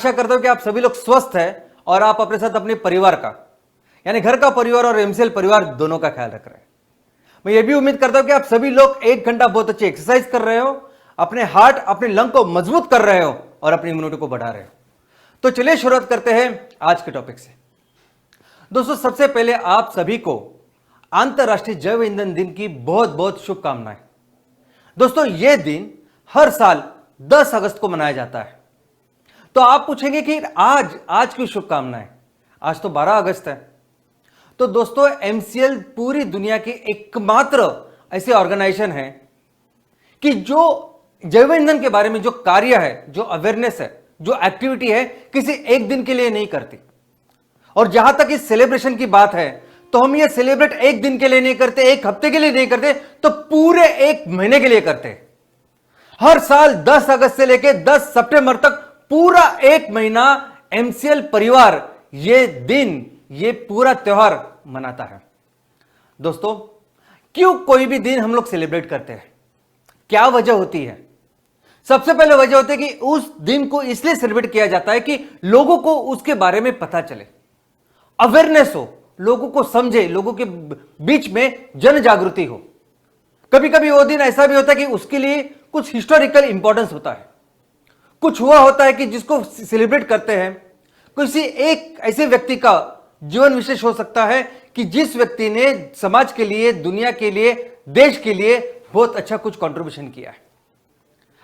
आशा करता हूं कि आप सभी लोग स्वस्थ हैं और आप अपने साथ अपने परिवार का यानी घर का परिवार और एमसीएल परिवार दोनों का ख्याल रख रहे हैं। मैं ये भी उम्मीद करता हूं कि आप सभी लोग 1 घंटा बहुत अच्छी एक्सरसाइज कर रहे हो, अपने हार्ट अपने लंग को मजबूत कर रहे हो और अपनी इम्यूनिटी को बढ़ा रहे हो। तो चलिए शुरुआत करते हैं आज के टॉपिक से। दोस्तों, सबसे पहले आप सभी को अंतर्राष्ट्रीय जैव ईंधन दिन की बहुत बहुत शुभकामनाएं। दोस्तों, यह दिन हर साल 10 अगस्त को मनाया जाता है। तो आप पूछेंगे कि आज की शुभकामनाएं, आज तो 12 अगस्त है। तो दोस्तों, एमसीएल पूरी दुनिया की एकमात्र ऐसी ऑर्गेनाइजेशन है कि जो जैव ईंधन के बारे में जो कार्य है, जो अवेयरनेस है, जो एक्टिविटी है, किसी एक दिन के लिए नहीं करती। और जहां तक इस सेलिब्रेशन की बात है, तो हम ये सेलिब्रेट एक दिन के लिए नहीं करते, एक हफ्ते के लिए नहीं करते, तो पूरे एक महीने के लिए करते हैं। हर साल 10 अगस्त से लेकर 10 सितंबर तक पूरा एक महीना एमसीएल परिवार ये दिन, ये पूरा त्योहार मनाता है। दोस्तों, क्यों कोई भी दिन हम लोग सेलिब्रेट करते हैं? क्या वजह होती है? सबसे पहले वजह होती है कि उस दिन को इसलिए सेलिब्रेट किया जाता है कि लोगों को उसके बारे में पता चले, अवेयरनेस हो, लोगों को समझे, लोगों के बीच में जन जागृति हो। कभी कभी वो दिन ऐसा भी होता है कि उसके लिए कुछ हिस्टोरिकल इंपॉर्टेंस होता है, कुछ हुआ होता है कि जिसको सेलिब्रेट करते हैं। किसी एक ऐसे व्यक्ति का जीवन विशेष हो सकता है कि जिस व्यक्ति ने समाज के लिए, दुनिया के लिए, देश के लिए बहुत अच्छा कुछ कंट्रीब्यूशन किया है।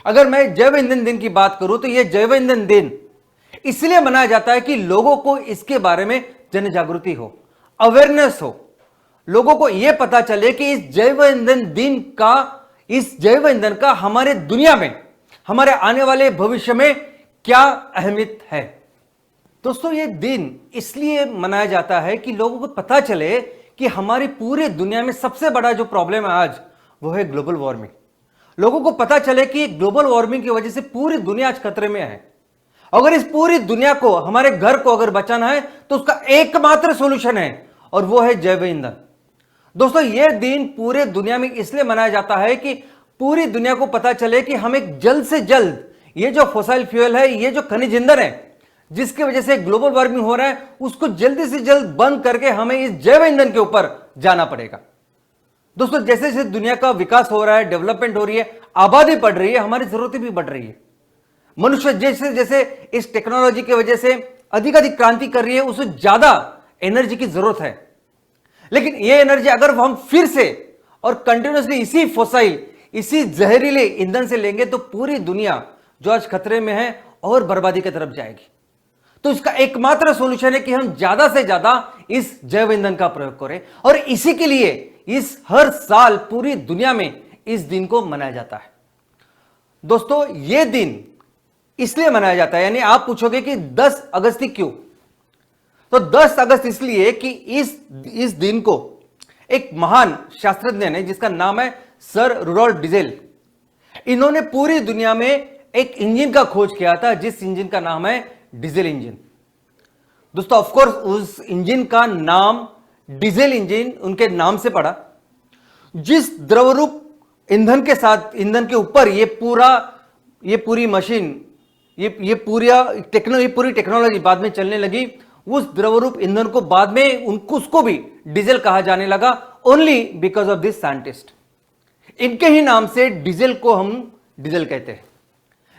अगर मैं जैव ईंधन दिन की बात करूं तो यह जैव ईंधन दिन इसलिए मनाया जाता है कि लोगों को इसके बारे में जन जागृति हो, अवेयरनेस हो, लोगों को यह पता चले कि इस जैव ईंधन का हमारे दुनिया में, हमारे आने वाले भविष्य में क्या अहमियत है। दोस्तों, यह दिन इसलिए मनाया जाता है कि लोगों को पता चले कि हमारी पूरी दुनिया में सबसे बड़ा जो प्रॉब्लम है आज, वो है ग्लोबल वार्मिंग। लोगों को पता चले कि ग्लोबल वार्मिंग की वजह से पूरी दुनिया आज खतरे में है। अगर इस पूरी दुनिया को, हमारे घर को अगर बचाना है तो उसका एकमात्र सॉल्यूशन है और वो है जैव ईंधन। दोस्तों, यह दिन पूरे दुनिया में इसलिए मनाया जाता है कि पूरी दुनिया को पता चले कि हमें जल्द से जल्द ये जो फॉसिल फ्यूल है, ये जो खनिज ईंधन है, जिसकी वजह से ग्लोबल वार्मिंग हो रहा है, उसको जल्दी से जल्द बंद करके हमें इस जैव ईंधन के ऊपर जाना पड़ेगा। दोस्तों, जैसे जैसे दुनिया का विकास हो रहा है, डेवलपमेंट हो रही है, आबादी बढ़ रही है, हमारी जरूरतें भी बढ़ रही है। मनुष्य जैसे जैसे इस टेक्नोलॉजी की वजह से अधिक क्रांति कर रही है, उसे ज्यादा एनर्जी की जरूरत है। लेकिन यह एनर्जी अगर हम फिर से और कंटिन्यूसली इसी फॉसिल, इसी जहरीले ईंधन से लेंगे तो पूरी दुनिया जो आज खतरे में है और बर्बादी की तरफ जाएगी। तो इसका एकमात्र सॉल्यूशन है कि हम ज्यादा से ज्यादा इस जैव ईंधन का प्रयोग करें और इसी के लिए इस हर साल पूरी दुनिया में इस दिन को मनाया जाता है। दोस्तों, यह दिन इसलिए मनाया जाता है, यानी आप पूछोगे कि 10 अगस्त क्यों? तो 10 अगस्त इसलिए कि इस दिन को एक महान शास्त्रज्ञ ने, जिसका नाम है सर रुडोल्फ डीजल, इन्होंने पूरी दुनिया में एक इंजन का खोज किया था, जिस इंजन का नाम है डीजल इंजन। दोस्तों, ऑफ कोर्स उस इंजन का नाम डीजल इंजन उनके नाम से पड़ा। जिस द्रवरूप ईंधन के साथ, ईंधन के ऊपर ये पूरी मशीन, ये पूरी टेक्नोलॉजी बाद में चलने लगी, उस द्रवरूप ईंधन को बाद में उसको भी डीजल कहा जाने लगा, only because of this scientist. इनके ही नाम से डीजल को हम डीजल कहते हैं।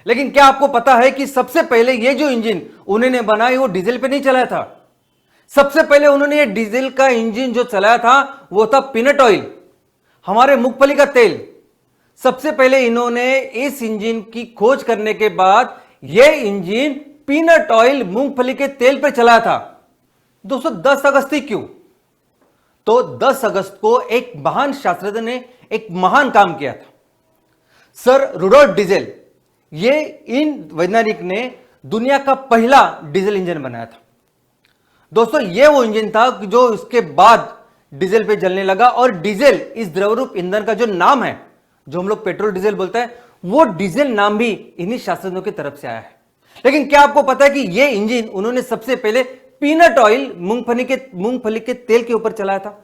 लेकिन क्या आपको पता है कि सबसे पहले ये जो इंजन उन्होंने बनाई वो डीजल पे नहीं चलाया था। सबसे पहले उन्होंने ये डीजल का इंजन जो चलाया था वो था पीनट ऑयल, हमारे मूंगफली का तेल। सबसे पहले इन्होंने इस इंजन की खोज करने के बाद यह इंजन पीनट ऑयल, मूंगफली के तेल पर चलाया था। दोस्तों, 10 अगस्त क्यों? तो 10 अगस्त को एक महान शास्त्रज्ञ ने एक महान काम किया था, सर रुडोल्फ डीजल। ये इन वैज्ञानिक ने दुनिया का पहला डीजल इंजन बनाया था। दोस्तों, ये वो इंजन था जो इसके बाद डीजल पे जलने लगा और डीजल, इस द्रवरूप ईंधन का जो नाम है, जो हम लोग पेट्रोल डीजल बोलते हैं, वो डीजल नाम भी इन्हीं शास्त्रज्ञों की तरफ से आया है। लेकिन क्या आपको पता है कि ये इंजन उन्होंने सबसे पहले पीनट ऑयल, मूंगफली के तेल के ऊपर चलाया था।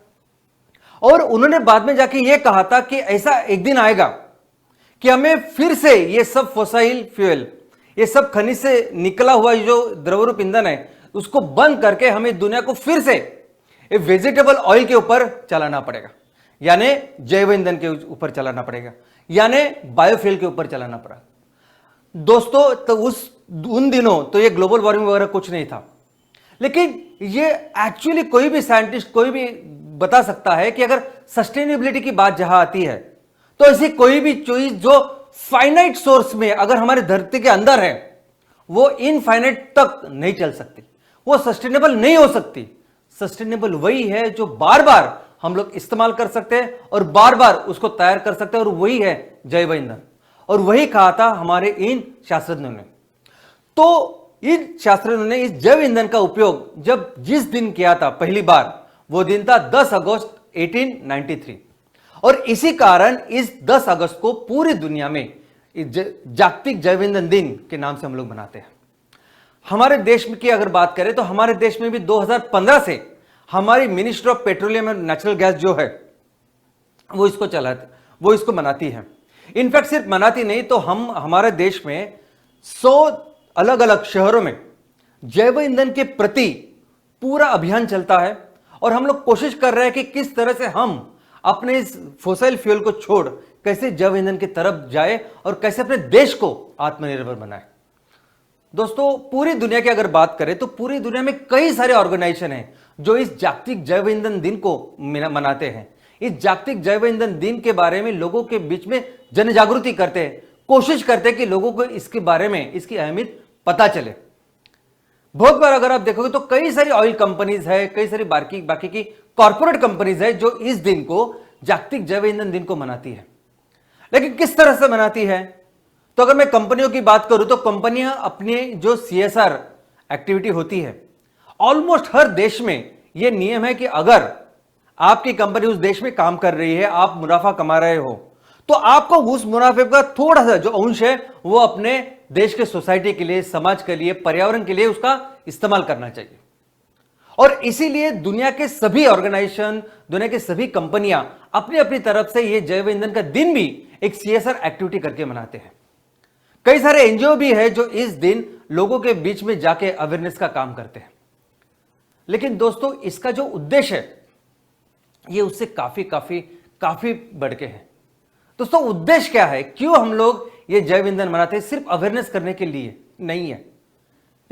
और उन्होंने बाद में जाके ये कहा था कि ऐसा एक दिन आएगा कि हमें फिर से ये सब फॉसिल फ्यूल, ये सब खनिज से निकला हुआ जो द्रवरूप ईंधन है उसको बंद करके हमें दुनिया को फिर से वेजिटेबल ऑयल के ऊपर चलाना पड़ेगा, यानी जैव ईंधन के ऊपर चलाना पड़ेगा, यानी बायोफ्यूल के ऊपर चलाना पड़ा। दोस्तों, तो उन दिनों तो ये ग्लोबल वार्मिंग वगैरह कुछ नहीं था, लेकिन ये एक्चुअली कोई भी साइंटिस्ट कोई भी बता सकता है कि अगर सस्टेनेबिलिटी की बात जहां आती है तो ऐसी कोई भी चीज जो फाइनाइट सोर्स में अगर हमारे धरती के अंदर है वो इनफाइनाइट तक नहीं चल सकती, वो सस्टेनेबल नहीं हो सकती। सस्टेनेबल वही है जो बार बार हम लोग इस्तेमाल कर सकते हैं और बार बार उसको तैयार कर सकते हैं, और वही है जैव ईंधन। और वही कहा था हमारे इन शास्त्रज्ञों ने। तो इन शास्त्रज्ञों ने इस जैव ईंधन का उपयोग जब जिस दिन किया था पहली बार, वो दिन था 10 अगस्त 1893, और इसी कारण इस 10 अगस्त को पूरी दुनिया में जागतिक जैव ईंधन दिन के नाम से हम लोग मनाते हैं। हमारे देश में की अगर बात करें तो हमारे देश में भी 2015 से हमारी ministry of petroleum and natural gas जो है वो इसको मनाती है। इनफैक्ट सिर्फ मनाती नहीं तो हमारे देश में 100 अलग अलग शहरों में जैव ईंधन के प्रति पूरा अभियान चलता है, और हम लोग कोशिश कर रहे हैं कि किस तरह से हम अपने इस फोसिल फ्यूल को छोड़ कैसे जैव ईंधन की तरफ जाए और कैसे अपने देश को आत्मनिर्भर बनाए। दोस्तों, पूरी दुनिया की अगर बात करें तो पूरी दुनिया में कई सारे ऑर्गेनाइजेशन हैं जो इस जागतिक जैव ईंधन दिन को मनाते हैं। इस जागतिक जैव ईंधन दिन के बारे में लोगों के बीच में जन जागृति करते हैं, कोशिश करते हैं कि लोगों को इसके बारे में इसकी अहमियत पता चले। बहुत बार अगर आप देखोगे तो कई सारी ऑयल कंपनीज है, कई सारी बाकी की कॉर्पोरेट कंपनीज है जो इस दिन को जागतिक जैव ईंधन दिन को मनाती है। लेकिन किस तरह से मनाती है? तो अगर मैं कंपनियों की बात करूं तो कंपनियां अपने जो CSR एक्टिविटी होती है, ऑलमोस्ट हर देश में यह नियम है कि अगर आपकी कंपनी उस देश में काम कर रही है, आप मुनाफा कमा रहे हो, तो आपको उस मुनाफे का थोड़ा सा जो अंश है वो अपने देश के सोसाइटी के लिए, समाज के लिए, पर्यावरण के लिए उसका इस्तेमाल करना चाहिए। और इसीलिए दुनिया के सभी ऑर्गेनाइजेशन, दुनिया के सभी कंपनियां अपनी अपनी तरफ से ये जैव ईंधन का दिन भी एक CSR एक्टिविटी करके मनाते हैं। कई सारे एनजीओ भी है जो इस दिन लोगों के बीच में जाके अवेयरनेस का काम करते हैं। लेकिन दोस्तों, इसका जो उद्देश्य है ये उससे काफी बढ़ के है। दोस्तों, उद्देश्य क्या है? क्यों हम लोग ये जैव ईंधन मनाते हैं? सिर्फ अवेयरनेस करने के लिए नहीं है।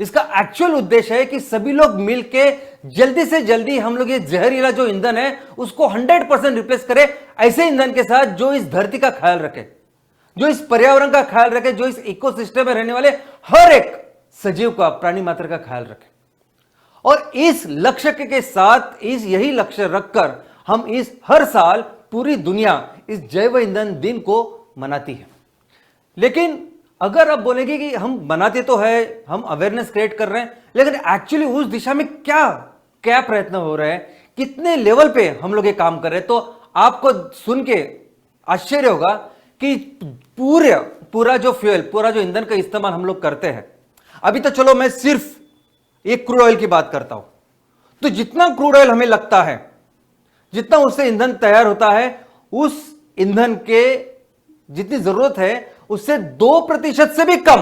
इसका एक्चुअल उद्देश्य है कि सभी लोग मिलके जल्दी से जल्दी हम लोग ये जहरीला जो ईंधन है उसको 100% रिप्लेस करें ऐसे ईंधन के साथ जो इस धरती का ख्याल रखे, जो इस पर्यावरण का ख्याल रखे, जो इस इकोसिस्टम में रहने वाले हर एक सजीव का, प्राणी मात्र का ख्याल रखे। और इस लक्ष्य के साथ, यही लक्ष्य रखकर हम इस हर साल पूरी दुनिया इस जैव ईंधन दिन को मनाती है। लेकिन अगर आप बोलेंगे कि हम बनाते तो है, हम अवेयरनेस क्रिएट कर रहे हैं, लेकिन एक्चुअली उस दिशा में क्या प्रयत्न हो रहे हैं, कितने लेवल पे हम लोग ये काम कर रहे हैं, तो आपको सुन के आश्चर्य होगा कि पूरा जो फ्यूल, पूरा जो ईंधन का इस्तेमाल हम लोग करते हैं। अभी तो चलो मैं सिर्फ एक क्रूड ऑयल की बात करता हूं, तो जितना क्रूड ऑयल हमें लगता है, जितना उससे ईंधन तैयार होता है, उस ईंधन के जितनी जरूरत है उससे 2% से भी कम,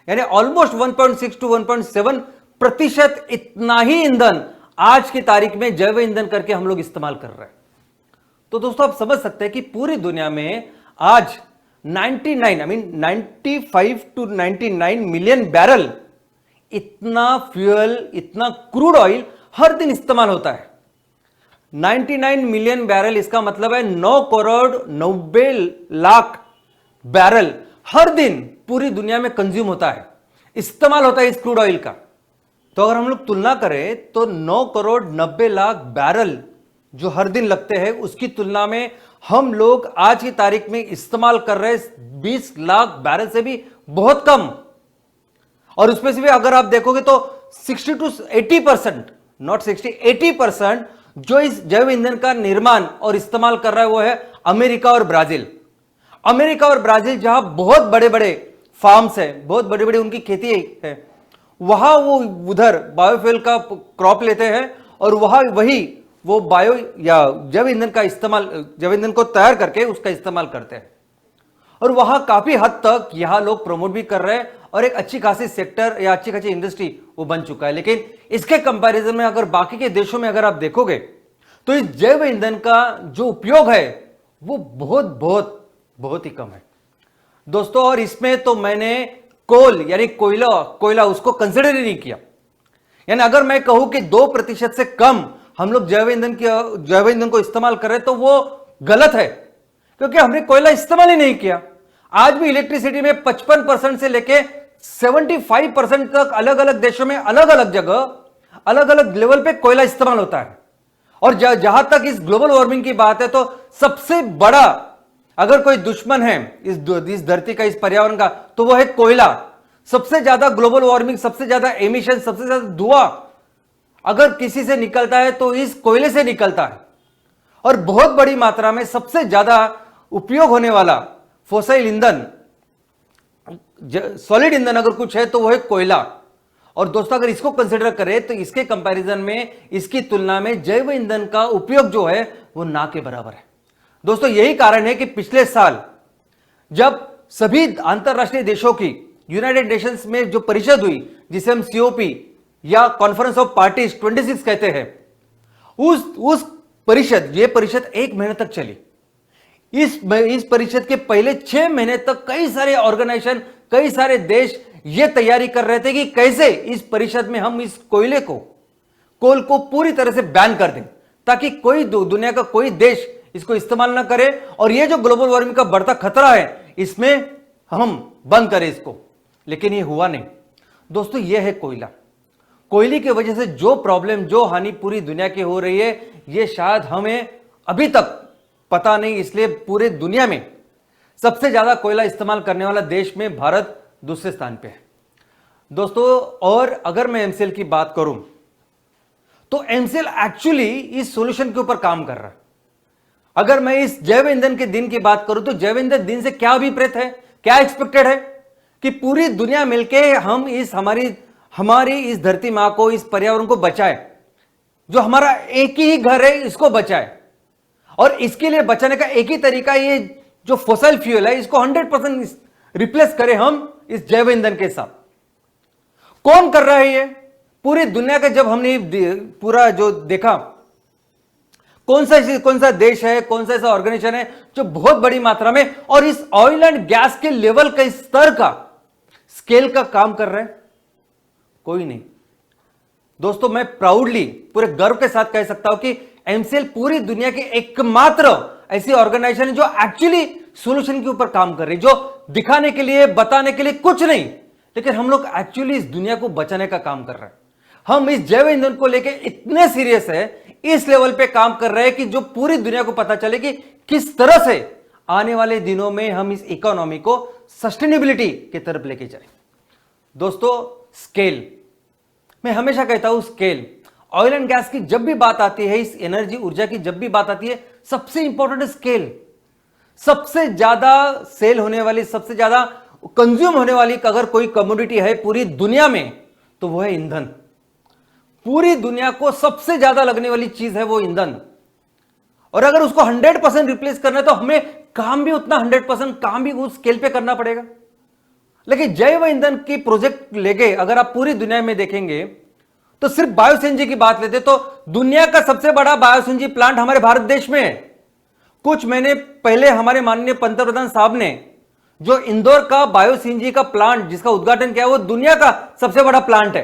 यानी ऑलमोस्ट 1.6 to 1.7% इतना ही ईंधन आज की तारीख में जैव ईंधन करके हम लोग इस्तेमाल कर रहे हैं। तो दोस्तों, आप समझ सकते हैं कि पूरी दुनिया में आज 95 to 99 मिलियन बैरल इतना फ्यूल, इतना क्रूड ऑयल हर दिन इस्तेमाल होता है। 99 मिलियन बैरल, इसका मतलब है 9 करोड़ 90 लाख बैरल हर दिन पूरी दुनिया में कंज्यूम होता है, इस्तेमाल होता है इस क्रूड ऑयल का। तो अगर हम लोग तुलना करें तो 9 करोड़ 90 लाख बैरल जो हर दिन लगते हैं, उसकी तुलना में हम लोग आज की तारीख में इस्तेमाल कर रहे 20 लाख बैरल से भी बहुत कम। और उसमें से भी अगर आप देखोगे तो 60 to 80%, नॉट 60, 80% जो इस जैव ईंधन का निर्माण और इस्तेमाल कर रहा है वो है अमेरिका और ब्राजील। अमेरिका और ब्राजील जहां बहुत बड़े बड़े फार्म्स हैं, बहुत बड़ी बड़ी उनकी खेती है, वहां वो उधर बायोफ्यूल का क्रॉप लेते हैं और वो बायो या जैव ईंधन का इस्तेमाल, जैव ईंधन को तैयार करके उसका इस्तेमाल करते हैं। और वहां काफी हद तक यहां लोग प्रमोट भी कर रहे हैं और एक अच्छी खासी सेक्टर या अच्छी खासी इंडस्ट्री वो बन चुका है। लेकिन इसके कंपैरिजन में अगर बाकी के देशों में अगर आप देखोगे तो इस जैव ईंधन का जो उपयोग है वो बहुत बहुत बहुत ही कम है दोस्तों। और इसमें तो मैंने कोल यानी कोयला उसको कंसिडर ही नहीं किया। यानी अगर मैं कहूं कि 2% से कम हम लोग जैव ईंधन को इस्तेमाल कर रहे हैं तो वो गलत है, क्योंकि हमने कोयला इस्तेमाल ही नहीं किया। आज भी इलेक्ट्रिसिटी में 55% से लेके 75% तक अलग अलग देशों में अलग अलग जगह अलग अलग लेवल पे कोयला इस्तेमाल होता है। और जहां तक इस ग्लोबल वार्मिंग की बात है तो सबसे बड़ा अगर कोई दुश्मन है इस धरती का, इस पर्यावरण का, तो वो है कोयला। सबसे ज्यादा ग्लोबल वार्मिंग, सबसे ज्यादा एमिशन, सबसे ज्यादा धुआं अगर किसी से निकलता है तो इस कोयले से निकलता है। और बहुत बड़ी मात्रा में सबसे ज्यादा उपयोग होने वाला फोसिल ईंधन, सॉलिड ईंधन अगर कुछ है तो वो है कोयला। और दोस्तों अगर इसको कंसिडर करें तो इसके कंपैरिजन में, इसकी तुलना में जैव ईंधन का उपयोग जो है वो ना के बराबर है दोस्तों। यही कारण है कि पिछले साल जब सभी अंतरराष्ट्रीय देशों की यूनाइटेड नेशंस में जो परिषद हुई, जिसे हम COP या कॉन्फ्रेंस ऑफ पार्टीज 26 कहते हैं, उस परिषद, ये परिषद 1 महीने तक चली। इस परिषद के पहले 6 महीने तक कई सारे ऑर्गेनाइजेशन, कई सारे देश ये तैयारी कर रहे थे कि कैसे इस परिषद में हम इस कोल को पूरी तरह से बैन कर दें, ताकि कोई दुनिया का कोई देश इसको इस्तेमाल ना करे और ये जो ग्लोबल वार्मिंग का बढ़ता खतरा है इसमें हम बंद करें इसको। लेकिन ये हुआ नहीं दोस्तों। ये है कोयले की वजह से जो प्रॉब्लम, जो हानि पूरी दुनिया की हो रही है, ये शायद हमें अभी तक पता नहीं। इसलिए पूरे दुनिया में सबसे ज्यादा कोयला इस्तेमाल करने वाला देश में भारत दूसरे स्थान पे है दोस्तों। और अगर मैं MCL की बात करूं तो MCL एक्चुअली इस सॉल्यूशन के ऊपर काम कर रहा है। अगर मैं इस जैव ईंधन के दिन की बात करूं तो जैव ईंधन दिन से क्या अभिप्रेत है, क्या एक्सपेक्टेड है कि पूरी दुनिया मिलके हम हमारी इस धरती मां को, इस पर्यावरण को बचाए, जो हमारा एक ही घर है इसको बचाए। और इसके लिए बचाने का एक ही तरीका, ये जो फॉसिल फ्यूल है इसको 100% रिप्लेस करें हम इस जैव ईंधन के साथ। कौन कर रहा है ये? पूरी दुनिया का जब हमने पूरा जो देखा, कौन सा देश है, कौन सा ऐसा ऑर्गेनाइजेशन है जो बहुत बड़ी मात्रा में और इस ऑयल एंड गैस के लेवल का, स्तर का, स्केल का काम कर रहे हैं? कोई नहीं दोस्तों। मैं प्राउडली, पूरे गर्व के साथ कह सकता हूं कि MCL पूरी दुनिया की एकमात्र ऐसी ऑर्गेनाइजेशन है जो एक्चुअली सॉल्यूशन के ऊपर काम कर रही है, जो दिखाने के लिए, बताने के लिए कुछ नहीं, लेकिन हम लोग एक्चुअली इस दुनिया को बचाने का काम कर रहे हैं। हम इस जैव ईंधन को लेकर इतने सीरियस है, इस लेवल पे काम कर रहे हैं कि जो पूरी दुनिया को पता चले कि किस तरह से आने वाले दिनों में हम इस इकोनॉमी को सस्टेनेबिलिटी की तरफ लेके जाए। दोस्तों स्केल, मैं हमेशा कहता हूं स्केल। ऑयल एंड गैस की जब भी बात आती है, इस एनर्जी, ऊर्जा की जब भी बात आती है, सबसे इंपॉर्टेंट स्केल। सबसे ज्यादा सेल होने वाली, सबसे ज्यादा कंज्यूम होने वाली अगर कोई कमोडिटी है पूरी दुनिया में तो वो है ईंधन। पूरी दुनिया को सबसे ज्यादा लगने वाली चीज है वो ईंधन। और अगर उसको 100% रिप्लेस करना है तो हमें काम भी उतना 100% काम भी उस स्केल पे करना पड़ेगा। लेकिन जैव ईंधन की प्रोजेक्ट लेके अगर आप पूरी दुनिया में देखेंगे तो सिर्फ बायो सीएनजी की बात लेते तो दुनिया का सबसे बड़ा बायो सीएनजी प्लांट हमारे भारत देश में है। कुछ महीने पहले हमारे माननीय पंतप्रधान साहब ने जो इंदौर का बायो सीएनजी का प्लांट जिसका उद्घाटन किया, वो दुनिया का सबसे बड़ा प्लांट है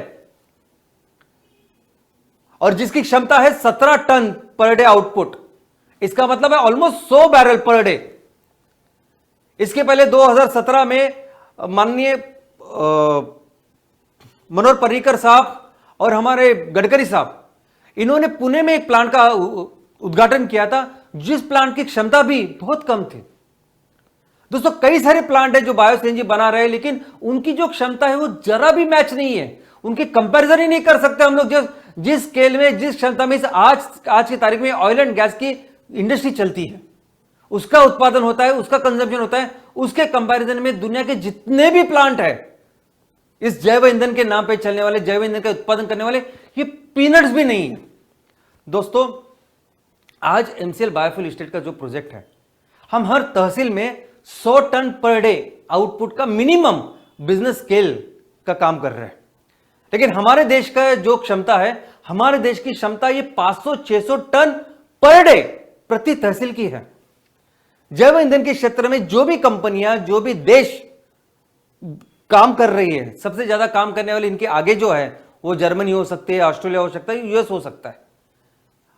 और जिसकी क्षमता है 17 टन पर डे आउटपुट। इसका मतलब है ऑलमोस्ट 100 बैरल पर डे। इसके पहले 2017 में माननीय मनोहर पर्रिकर साहब और हमारे गडकरी साहब, इन्होंने पुणे में एक प्लांट का उद्घाटन किया था जिस प्लांट की क्षमता भी बहुत कम थी। दोस्तों कई सारे प्लांट है जो बायो सीएनजी बना रहे हैं, लेकिन उनकी जो क्षमता है वो जरा भी मैच नहीं है, उनकी कंपैरिजन ही नहीं कर सकते हम लोग। जिस स्केल में, जिस क्षमता में आज की तारीख में ऑयल एंड गैस की इंडस्ट्री चलती है, उसका उत्पादन होता है, उसका कंजम्पशन होता है, उसके कंपैरिजन में दुनिया के जितने भी प्लांट है इस जैव ईंधन के नाम पे चलने वाले, जैव ईंधन का उत्पादन करने वाले, ये पीनट्स भी नहीं है। दोस्तों आज MCL बायोफ्यूल स्टेट का जो प्रोजेक्ट है, हम हर तहसील में 100 टन पर डे आउटपुट का मिनिमम बिजनेस स्केल का काम कर रहे हैं। लेकिन हमारे देश का जो क्षमता है, हमारे देश की क्षमता ये 500-600 टन पर डे प्रति तहसील की है। जैव ईंधन के क्षेत्र में जो भी कंपनियां, जो भी देश काम कर रही है, सबसे ज्यादा काम करने वाले इनके आगे जो है वो जर्मनी हो सकती है, ऑस्ट्रेलिया हो सकता है, यूएस हो सकता है।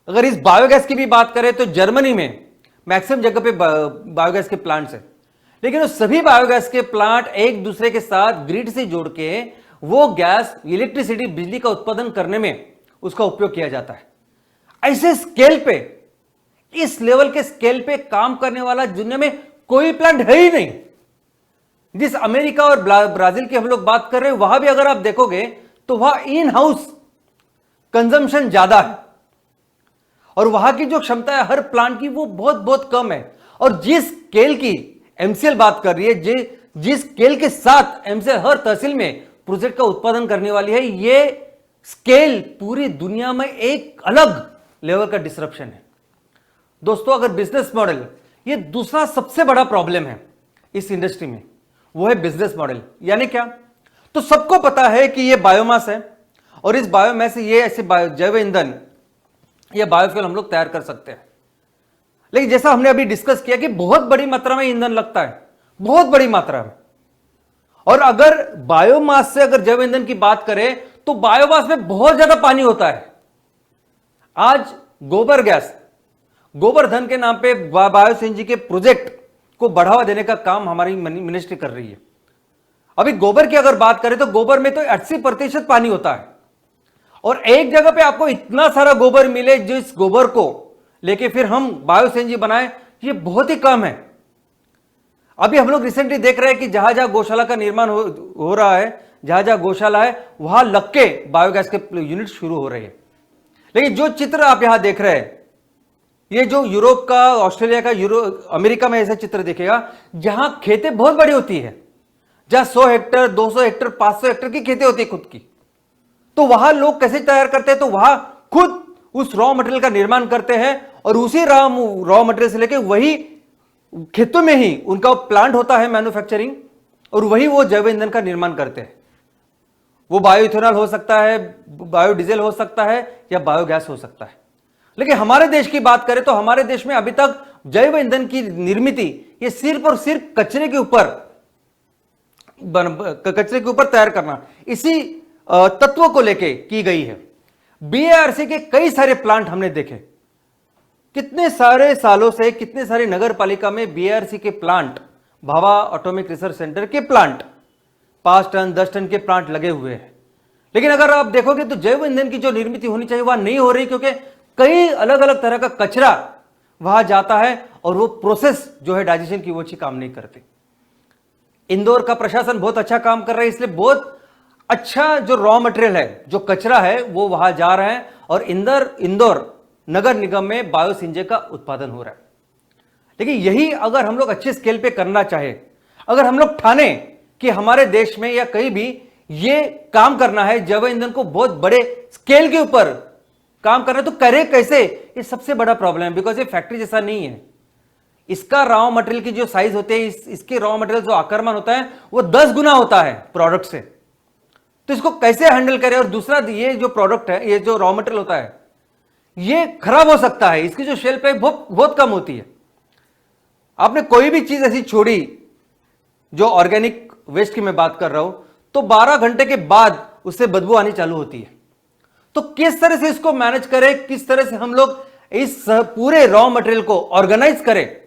अगर इस बायोगैस की भी बात करें तो जर्मनी में मैक्सिमम जगह पे बायोगैस के प्लांट्स हैं। लेकिन वो सभी बायोगैस के प्लांट एक दूसरे के साथ ग्रिड से जोड़ के वो गैस, इलेक्ट्रिसिटी, बिजली का उत्पादन करने में उसका उपयोग किया जाता है। ऐसे स्केल पे, इस लेवल के स्केल पे काम करने वाला दुनिया में कोई प्लांट है ही नहीं। जिस अमेरिका और ब्राजील की हम लोग बात कर रहे हैं, वहां भी अगर आप देखोगे तो वहां इन हाउस कंजम्पशन ज्यादा है और वहां की जो क्षमता है हर प्लांट की वो बहुत बहुत कम है। और जिस स्केल की एमसीएल बात कर रही है, जिस स्केल के साथ एमसीएल हर तहसील में प्रोजेक्ट का उत्पादन करने वाली है, ये स्केल पूरी दुनिया में एक अलग लेवल का डिसरप्शन है। दोस्तों, अगर बिजनेस मॉडल, ये दूसरा सबसे बड़ा प्रॉब्लम है इस इंडस्ट्री में, वो है बिजनेस मॉडल। यानी क्या? तो सबको पता है कि ये बायोमास है और इस बायोमास से ये ऐसे जैव ईंधन या बायोफ्यूल हम लोग तैयार कर सकते हैं। लेकिन जैसा हमने अभी डिस्कस किया कि बहुत बड़ी मात्रा में ईंधन लगता है, बहुत बड़ी मात्रा में। और अगर बायोमास से अगर जैव ईंधन की बात करें तो बायोमास में बहुत ज्यादा पानी होता है। आज गोबर गैस, गोवर्धन के नाम पे बायो सीएनजी के प्रोजेक्ट को बढ़ावा देने का काम हमारी मिनिस्ट्री कर रही है। अभी गोबर की अगर बात करें तो गोबर में तो 80% पानी होता है और एक जगह पे आपको इतना सारा गोबर मिले जिस गोबर को लेके फिर हम बायो सीएनजी बनाएं, ये बहुत ही कम है। अभी हम लोग रिसेंटली देख रहे हैं कि जहां जहां गौशाला का निर्माण हो रहा है, जहां जहां गौशाला है वहां लग के बायोगैस के यूनिट शुरू हो रहे हैं। लेकिन जो चित्र आप यहां देख रहे हैं, ये जो यूरोप का, ऑस्ट्रेलिया का, अमेरिका में ऐसा चित्र दिखेगा जहां खेतें बहुत बड़ी होती है, जहां 100 हेक्टर, 200 हेक्टर, 500 हेक्टर की खेतें होती है खुद की। तो वहां लोग कैसे तैयार करते हैं? तो वहां खुद उस रॉ मटेरियल का निर्माण करते हैं और उसी रॉ मटेरियल से लेके वही खेतों में ही उनका प्लांट होता है मैन्युफैक्चरिंग, और वही वो जैव ईंधन का निर्माण करते हैं। वो बायो इथेनॉल हो सकता है, बायोडीजल हो सकता है या बायोगैस हो सकता है। लेकिन हमारे देश की बात करें तो हमारे देश में अभी तक जैव ईंधन की निर्मित ये सिर्फ और सिर्फ कचरे के ऊपर तैयार करना, इसी तत्व को लेके की गई है। बीएआरसी के कई सारे प्लांट हमने देखे, कितने सारे सालों से कितने सारे नगर पालिका में बीएआरसी के plant, Bhabha atomic research centre के प्लांट, 5 टन 10 टन के प्लांट लगे हुए हैं। लेकिन अगर आप देखोगे तो जैव ईंधन की जो निर्मित होनी चाहिए वह नहीं हो रही, क्योंकि कई अलग अलग तरह का कचरा वहां जाता है और वो प्रोसेस जो है डाइजेशन की वो अच्छी काम नहीं करती। इंदौर का प्रशासन बहुत अच्छा काम कर रहा है, इसलिए बहुत अच्छा जो रॉ मटेरियल है, जो कचरा है, वो वहां जा रहा है और इंदौर नगर निगम में बायो सीएनजी का उत्पादन हो रहा है। लेकिन यही अगर हम लोग अच्छे स्केल पे करना चाहे, अगर हम लोग ठाने कि हमारे देश में या कहीं भी ये काम करना है, जैव ईंधन को बहुत बड़े स्केल के ऊपर काम करना है, तो करे कैसे? ये सबसे बड़ा प्रॉब्लम है, बिकॉज ये फैक्ट्री जैसा नहीं है। इसका रॉ मटेरियल की जो साइज होते हैं, इसके रॉ मटेरियल जो आक्रमण होता है वो 10 गुना होता है प्रोडक्ट से। तो इसको कैसे हैंडल करें? और दूसरा, ये जो प्रोडक्ट है, ये जो रॉ मटेरियल होता है, ये खराब हो सकता है, इसकी जो शेल्फ लाइफ बहुत कम होती है। आपने कोई भी चीज ऐसी छोड़ी, जो ऑर्गेनिक वेस्ट की मैं बात कर रहा हूं, तो 12 घंटे के बाद उससे बदबू आनी चालू होती है। तो किस तरह से इसको मैनेज करें, किस तरह से हम लोग इस पूरे रॉ मटेरियल को ऑर्गेनाइज करें,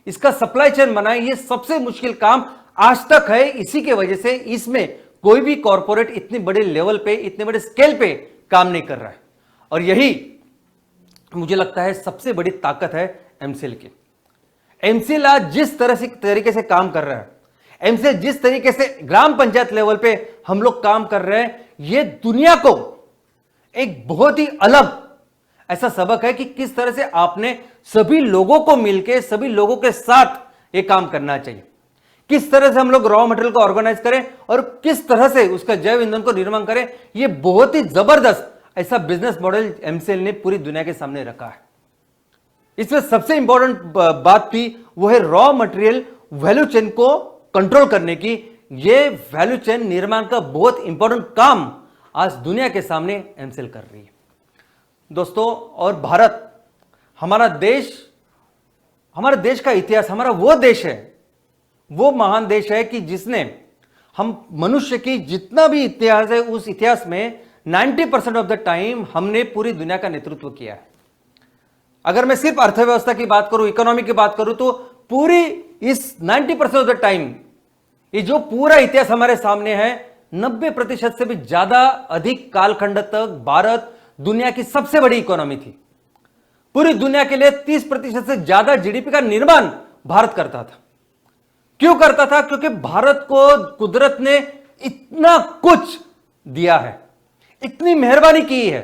इसका सप्लाई चेन बनाएं, ये सबसे मुश्किल काम आज तक है। इसी के वजह से इसमें कोई भी कॉर्पोरेट इतने बड़े लेवल पे, इतने बड़े स्केल पे काम नहीं कर रहा है। और यही मुझे लगता है सबसे बड़ी ताकत है एमसीएल की। एमसीएल आज जिस तरीके से काम कर रहा है, एमसीएल जिस तरीके से ग्राम पंचायत लेवल पे हम लोग काम कर रहे हैं, ये दुनिया को एक बहुत ही अलग ऐसा सबक है कि किस तरह से आपने सभी लोगों को मिलकर, सभी लोगों के साथ ये काम करना चाहिए। किस तरह से हम लोग रॉ मटेरियल को ऑर्गेनाइज करें और किस तरह से उसका जैव ईंधन को निर्माण करें, ये बहुत ही जबरदस्त ऐसा बिजनेस मॉडल एमसीएल ने पूरी दुनिया के सामने रखा है। इसमें सबसे इंपॉर्टेंट बात थी वो है रॉ मटेरियल वैल्यू चेन को कंट्रोल करने की, ये वैल्यू चेन निर्माण का बहुत इंपॉर्टेंट काम आज दुनिया के सामने एमसीएल कर रही है दोस्तों। और भारत, हमारे देश का इतिहास, हमारा वो देश है, वो महान देश है कि जिसने हम मनुष्य की जितना भी इतिहास है उस इतिहास में 90% ऑफ द टाइम हमने पूरी दुनिया का नेतृत्व किया है। अगर मैं सिर्फ अर्थव्यवस्था की बात करूं, इकोनॉमी की बात करूं, तो पूरी इस 90% ऑफ द टाइम ये जो पूरा इतिहास हमारे सामने है, 90% से भी ज्यादा अधिक कालखंड तक भारत दुनिया की सबसे बड़ी इकोनॉमी थी। पूरी दुनिया के लिए 30% से ज्यादा जीडीपी का निर्माण भारत करता था। क्यों करता था? क्योंकि भारत को कुदरत ने इतना कुछ दिया है, इतनी मेहरबानी की है।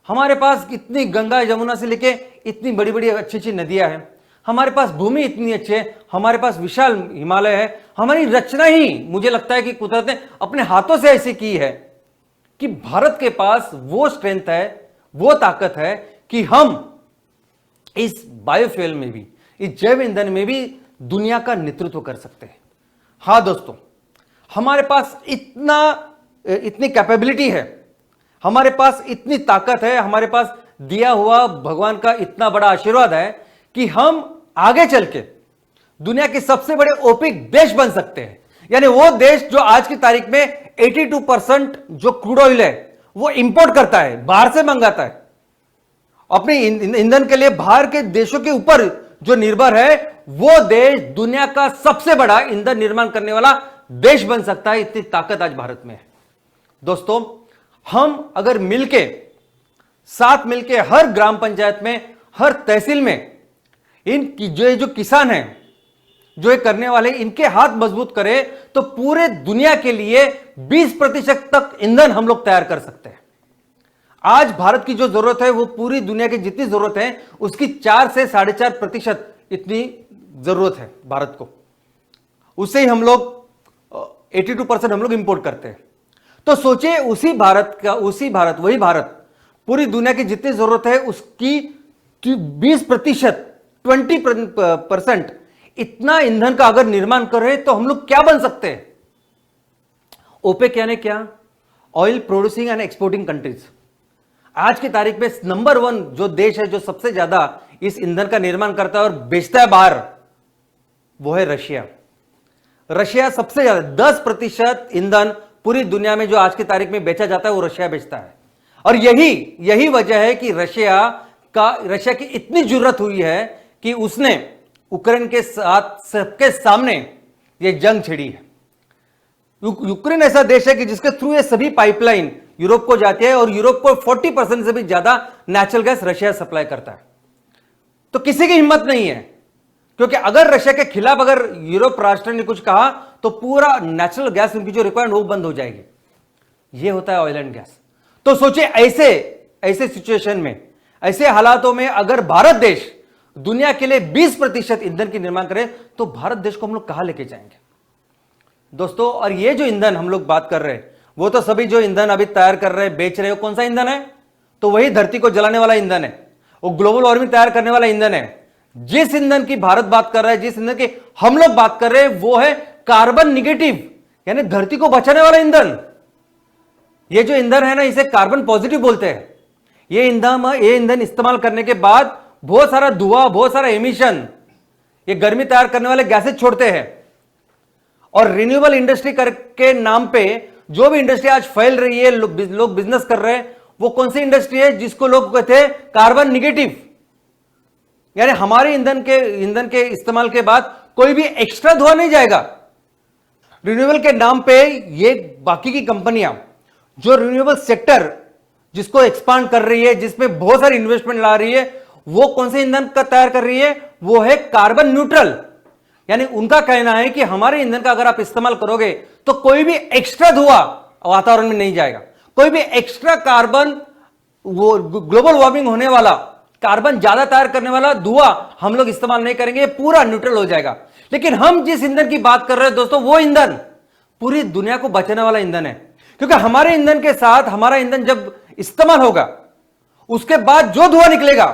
हमारे पास इतनी गंगा यमुना से लेके इतनी बड़ी बड़ी अच्छी अच्छी नदियां हैं, हमारे पास भूमि इतनी अच्छी है, हमारे पास विशाल हिमालय है। हमारी रचना ही मुझे लगता है कि कुदरत ने अपने हाथों से ऐसी की है कि भारत के पास वो स्ट्रेंथ है, वो ताकत है कि हम इस बायोफ्यूल में भी, इस जैव ईंधन में भी दुनिया का नेतृत्व कर सकते हैं। हां दोस्तों, हमारे पास इतनी कैपेबिलिटी है, हमारे पास इतनी ताकत है, हमारे पास दिया हुआ भगवान का इतना बड़ा आशीर्वाद है कि हम आगे चल के दुनिया के सबसे बड़े ओपेक देश बन सकते हैं। यानी वो देश जो आज की तारीख में 82% जो क्रूड ऑयल है वो इंपोर्ट करता है, बाहर से मंगाता है, अपने ईंधन के लिए बाहर के देशों के ऊपर जो निर्भर है, वो देश दुनिया का सबसे बड़ा ईंधन निर्माण करने वाला देश बन सकता है। इतनी ताकत आज भारत में है दोस्तों। हम अगर साथ मिलके हर ग्राम पंचायत में, हर तहसील में जो किसान हैं, जो ये करने वाले, इनके हाथ मजबूत करें तो पूरे दुनिया के लिए 20% तक ईंधन हम लोग तैयार कर सकते हैं। आज भारत की जो जरूरत है वो पूरी दुनिया की जितनी जरूरत है उसकी 4 से 4.5% इतनी जरूरत है भारत को। उससे ही हम लोग 82% हम लोग इंपोर्ट करते हैं। तो सोचिए वही भारत पूरी दुनिया की जितनी जरूरत है उसकी 20%, 20% इतना ईंधन का अगर निर्माण करे तो हम लोग क्या बन सकते हैं? ओपेक यानी क्या? Oil producing and exporting countries. आज की तारीख में नंबर 1 जो देश है जो सबसे ज्यादा इस ईंधन का निर्माण करता है और बेचता है बाहर, वो है रशिया। रशिया सबसे ज्यादा 10% ईंधन पूरी दुनिया में जो आज की तारीख में बेचा जाता है वो रशिया बेचता है। और यही वजह है कि रशिया की इतनी जरूरत हुई है कि उसने यूक्रेन के साथ सबके सामने ये जंग छिड़ी है। यूक्रेन ऐसा देश है कि जिसके थ्रू ये सभी पाइपलाइन यूरोप को जाती है और यूरोप को 40% से भी ज्यादा नेचुरल गैस रशिया सप्लाई करता है। तो किसी की हिम्मत नहीं है, क्योंकि अगर रशिया के खिलाफ अगर यूरोप राष्ट्र ने कुछ कहा तो पूरा नेचुरल गैस उनकी जो रिक्वायरमेंट वो बंद हो जाएगी। ये होता है ऑयल एंड गैस। तो सोचिए ऐसे सिचुएशन में, ऐसे हालातों में अगर भारत देश दुनिया के लिए 20% ईंधन की निर्माण करे तो भारत देश को हम लोग कहां लेके जाएंगे दोस्तों। और ये जो ईंधन हम लोग बात कर रहे हैं, वो तो सभी जो ईंधन अभी तैयार कर रहे हैं, बेच रहे हो, कौन सा ईंधन है? तो वही धरती को जलाने वाला ईंधन है, वो ग्लोबल वार्मिंग तैयार करने वाला ईंधन है। जिस ईंधन की भारत बात कर रहा है, जिस ईंधन की हम लोग बात कर रहे हैं, वो है कार्बन निगेटिव, यानी धरती को बचाने वाला ईंधन। ये जो ईंधन है ना, इसे कार्बन पॉजिटिव बोलते हैं। ये ईंधन इस्तेमाल करने के बाद बहुत सारा धुआं, बहुत सारा एमिशन, ये गर्मी तैयार करने वाले गैसेज छोड़ते हैं। और रिन्यूएबल इंडस्ट्री के नाम पे जो भी इंडस्ट्री आज फैल रही है, लोग बिजनेस कर रहे हैं, वो कौन सी इंडस्ट्री है जिसको लोग कहते हैं कार्बन निगेटिव, यानी हमारे ईंधन के इस्तेमाल के बाद कोई भी एक्स्ट्रा धुआं नहीं जाएगा। रिन्यूएबल के नाम पे ये बाकी की कंपनियां जो रिन्यूएबल सेक्टर जिसको एक्सपांड कर रही है, जिसमें बहुत सारी इन्वेस्टमेंट ला रही है, वो कौन से ईंधन का तैयार कर रही है? वो है कार्बन न्यूट्रल। यानी उनका कहना है कि हमारे ईंधन का अगर आप इस्तेमाल करोगे तो कोई भी एक्स्ट्रा धुआं वातावरण में नहीं जाएगा, कोई भी एक्स्ट्रा कार्बन, वो ग्लोबल वार्मिंग होने वाला कार्बन ज्यादा तैयार करने वाला धुआं हम लोग इस्तेमाल नहीं करेंगे, पूरा न्यूट्रल हो जाएगा। लेकिन हम जिस ईंधन की बात कर रहे हैं दोस्तों, वो ईंधन पूरी दुनिया को बचाने वाला ईंधन है। क्योंकि हमारे ईंधन के साथ हमारा ईंधन जब इस्तेमाल होगा, उसके बाद जो धुआं निकलेगा,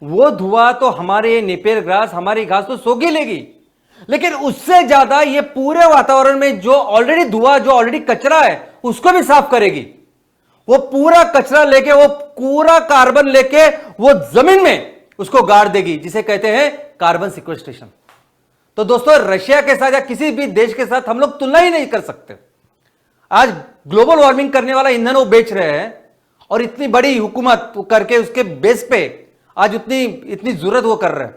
वो धुआं तो हमारे नेपियर ग्रास, हमारी घास तो सोख ही लेगी। लेकिन उससे ज्यादा ये पूरे वातावरण में जो ऑलरेडी धुआं, जो ऑलरेडी कचरा है, उसको भी साफ करेगी। वो पूरा कचरा लेके, वो पूरा कार्बन लेके वो जमीन में उसको गाड़ देगी, जिसे कहते हैं कार्बन सिक्वेस्ट्रेशन। तो दोस्तों, रशिया के साथ या किसी भी देश के साथ हम लोग तुलना ही नहीं कर सकते। आज ग्लोबल वार्मिंग करने वाला ईंधन वो बेच रहे हैं और इतनी बड़ी हुकूमत करके उसके बेस पे आज इतनी जरूरत वो कर रहे हैं।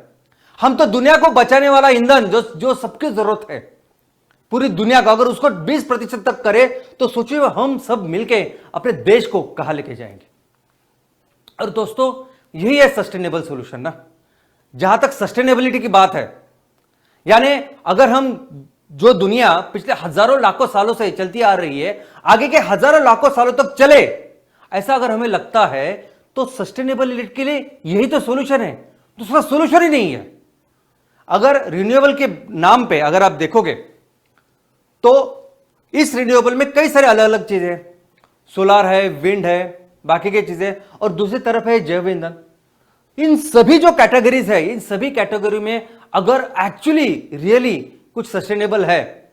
हम तो दुनिया को बचाने वाला ईंधन जो सबकी जरूरत है पूरी दुनिया का, अगर उसको 20% तक करे तो सोचिए हम सब मिलके अपने देश को कहां लेके जाएंगे। और दोस्तों, यही है सस्टेनेबल सॉल्यूशन ना। जहां तक सस्टेनेबिलिटी की बात है, यानी अगर हम जो दुनिया पिछले हजारों लाखों सालों से चलती आ रही है, आगे के हजारों लाखों सालों तक चले, ऐसा अगर हमें लगता है तो सस्टेनेबिलिटी के लिए यही तो सॉल्यूशन है, दूसरा सॉल्यूशन ही नहीं है। अगर रिन्यूएबल के नाम पे अगर आप देखोगे तो इस रिन्यूएबल में कई सारे अलग अलग चीजें, सोलार है, विंड है, बाकी की चीजें, और दूसरी तरफ है जैव ईंधन। इन सभी जो कैटेगरीज है, इन सभी कैटेगरी में अगर एक्चुअली रियली कुछ सस्टेनेबल है,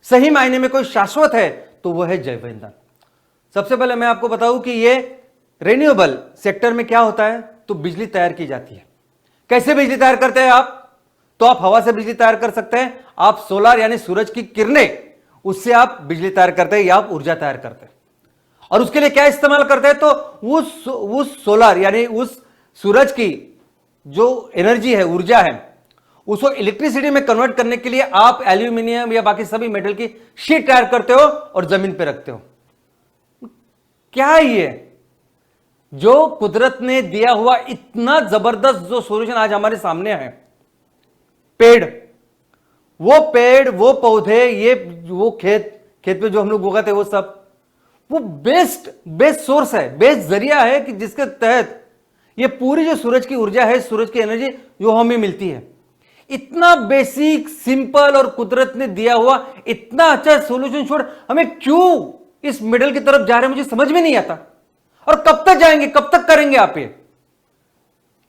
सही मायने में कोई शाश्वत है, तो वह है जैव ईंधन। सबसे पहले मैं आपको बताऊं कि ये रिन्यूएबल सेक्टर में क्या होता है। तो बिजली तैयार की जाती है। कैसे बिजली तैयार करते हैं आप? तो आप हवा से बिजली तैयार कर सकते हैं, आप सोलर यानी सूरज की किरणें, उससे आप बिजली तैयार करते हैं या आप ऊर्जा तैयार करते हैं। और उसके लिए क्या इस्तेमाल करते हैं? तो उस सोलर यानी उस सूरज की जो एनर्जी है, ऊर्जा है, उसको इलेक्ट्रिसिटी में कन्वर्ट करने के लिए आप एल्यूमिनियम या बाकी सभी मेटल की शीट तैयार करते हो और जमीन पे रखते हो। क्या है ये? जो कुदरत ने दिया हुआ इतना जबरदस्त जो सॉल्यूशन आज हमारे सामने है, पेड़, वो पौधे, ये वो खेत पे जो हम लोग उगाते हैं, वो सब, वो बेस्ट सोर्स है, बेस्ट जरिया है कि जिसके तहत ये पूरी जो सूरज की ऊर्जा है, सूरज की एनर्जी जो हमें मिलती है। इतना बेसिक, सिंपल और कुदरत ने दिया हुआ इतना अच्छा सॉल्यूशन छोड़ हमें क्यों इस मिडल की तरफ जा रहे हैं, मुझे समझ में नहीं आता। और कब तक जाएंगे, कब तक करेंगे आप ये?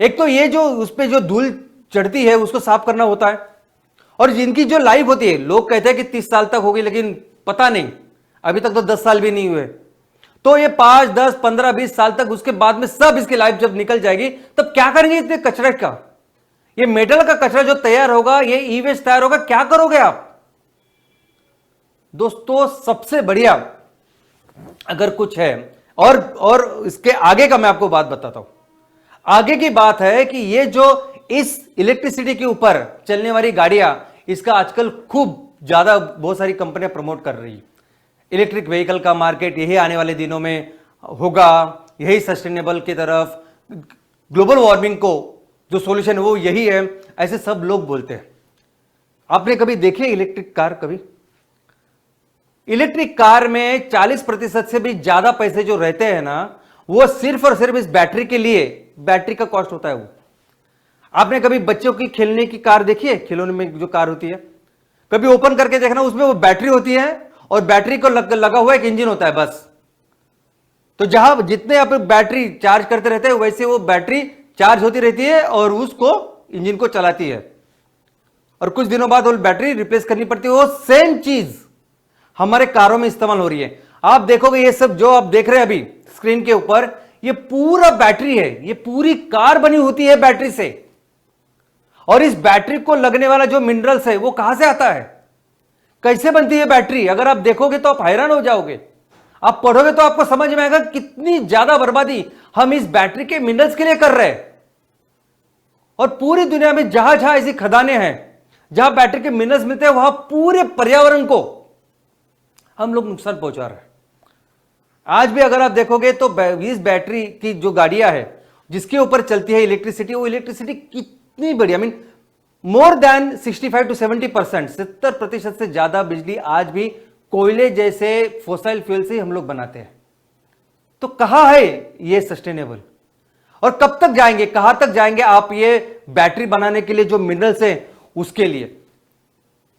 एक तो ये जो उस पे जो धूल चढ़ती है उसको साफ करना होता है, और जिनकी जो लाइफ होती है, लोग कहते हैं कि 30 साल तक होगी, लेकिन पता नहीं, अभी तक तो 10 साल भी नहीं हुए। तो ये 5, 10, 15, 20 साल तक, उसके बाद में सब इसकी लाइफ जब निकल जाएगी, तब क्या करेंगे इतने कचरे का? ये मेटल का कचरा जो तैयार होगा, ये ई वेस्ट तैयार होगा, क्या करोगे आप? दोस्तों, सबसे बढ़िया अगर कुछ है, और इसके आगे का मैं आपको बात बताता हूं। आगे की बात है कि ये जो इस इलेक्ट्रिसिटी के ऊपर चलने वाली गाड़ियां, इसका आजकल खूब ज्यादा बहुत सारी कंपनियां प्रमोट कर रही है। इलेक्ट्रिक व्हीकल का मार्केट यही आने वाले दिनों में होगा, यही सस्टेनेबल की तरफ, ग्लोबल वार्मिंग को जो सॉल्यूशन है वो यही है, ऐसे सब लोग बोलते हैं। आपने कभी देखी इलेक्ट्रिक कार? कभी इलेक्ट्रिक कार में 40% से भी ज्यादा पैसे जो रहते हैं ना, वो सिर्फ और सिर्फ इस बैटरी के लिए, बैटरी का कॉस्ट होता है वो। आपने कभी बच्चों की खेलने की कार देखी है? खिलौने में जो कार होती है, कभी ओपन करके देखना, उसमें वो बैटरी होती है और बैटरी को लगा हुआ एक इंजन होता है बस। तो जहां जितने आप बैटरी चार्ज करते रहते हैं, वैसे वो बैटरी चार्ज होती रहती है और उसको इंजन को चलाती है, और कुछ दिनों बाद वो बैटरी रिप्लेस करनी पड़ती है। वो सेम चीज हमारे कारों में इस्तेमाल हो रही है। आप देखोगे ये सब जो आप देख रहे हैं अभी स्क्रीन के ऊपर, ये पूरा बैटरी है, ये पूरी कार बनी होती है बैटरी से। और इस बैटरी को लगने वाला जो मिनरल्स है वो कहां से आता है, कैसे बनती है बैटरी? अगर आप देखोगे तो आप हैरान हो जाओगे। आप पढ़ोगे तो आपको समझ में आएगा कितनी ज्यादा बर्बादी हम इस बैटरी के मिनरल्स के लिए कर रहे हैं। और पूरी दुनिया में जहां जहां ऐसी खदानें हैं जहां बैटरी के मिनरल्स मिलते हैं, वहां पूरे पर्यावरण को हम लोग नुकसान पहुंचा रहे हैं। आज भी अगर आप देखोगे तो इस बैटरी की जो गाड़ियां है जिसके ऊपर चलती है इलेक्ट्रिसिटी, वो इलेक्ट्रिसिटी कितनी बड़ी, I mean more than 65 to 70%, 70% से ज्यादा बिजली आज भी कोयले जैसे फोसाइल फ्यूल से हम लोग बनाते हैं। तो कहां है ये सस्टेनेबल? और कब तक जाएंगे, कहां तक जाएंगे आप ये बैटरी बनाने के लिए जो मिनरल्स हैं उसके लिए?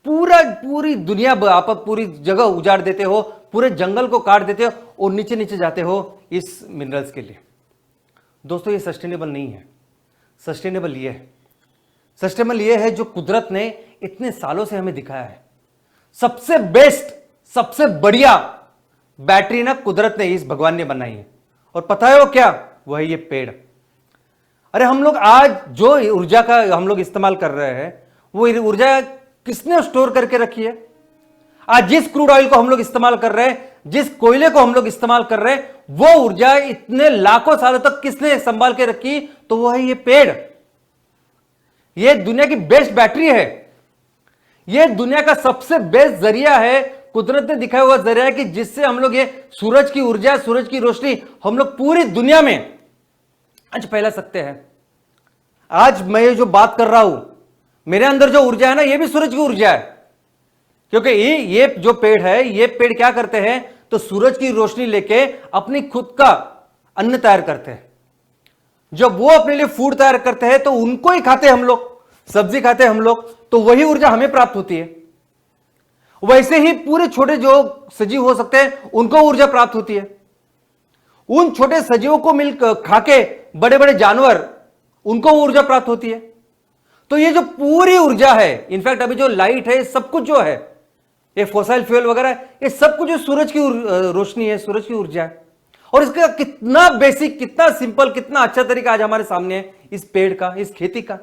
पूरी दुनिया आप पूरी जगह उजाड़ देते हो, पूरे जंगल को काट देते हो और नीचे नीचे जाते हो इस मिनरल्स के लिए। दोस्तों, ये सस्टेनेबल नहीं है। सस्टेनेबल ये है, सस्टेनेबल ये है जो कुदरत ने इतने सालों से हमें दिखाया है। सबसे बेस्ट, सबसे बढ़िया बैटरी ना कुदरत ने, इस भगवान ने बनाई है। और पता है वो क्या? वो है ये पेड़। अरे हम लोग आज जो ऊर्जा का हम लोग इस्तेमाल कर रहे हैं, वो ऊर्जा किसने स्टोर करके रखी है? आज जिस क्रूड ऑयल को हम लोग इस्तेमाल कर रहे हैं, जिस कोयले को हम लोग इस्तेमाल कर रहे हैं, वो ऊर्जा इतने लाखों सालों तक किसने संभाल के रखी? तो वो है ये पेड़। ये दुनिया की बेस्ट बैटरी है। ये दुनिया का सबसे बेस्ट जरिया है, कुदरत ने दिखाया हुआ जरिया है कि जिससे हम लोग ये सूरज की ऊर्जा, सूरज की रोशनी हम लोग पूरी दुनिया में आज फैला सकते हैं। आज मैं ये जो बात कर रहा हूं, मेरे अंदर जो ऊर्जा है ना, ये भी सूरज की ऊर्जा है। क्योंकि ये जो पेड़ है, ये पेड़ क्या करते हैं? तो सूरज की रोशनी लेके अपनी खुद का अन्न तैयार करते हैं। जब वो अपने लिए फूड तैयार करते हैं तो उनको ही खाते हैं हम लोग, सब्जी खाते हैं हम लोग, तो वही ऊर्जा हमें प्राप्त होती है। वैसे ही पूरे छोटे जो सजीव हो सकते हैं उनको ऊर्जा प्राप्त होती है। उन छोटे सजीवों को मिलकर खाके बड़े बड़े जानवर, उनको ऊर्जा प्राप्त होती है। तो ये जो पूरी ऊर्जा है, इनफैक्ट अभी जो लाइट है, सब कुछ जो है, ये फॉसिल फ्यूल वगैरह, ये सब कुछ जो सूरज की रोशनी है, सूरज की ऊर्जा है। और इसका कितना बेसिक, कितना सिंपल, कितना अच्छा तरीका आज हमारे सामने है इस पेड़ का, इस खेती का।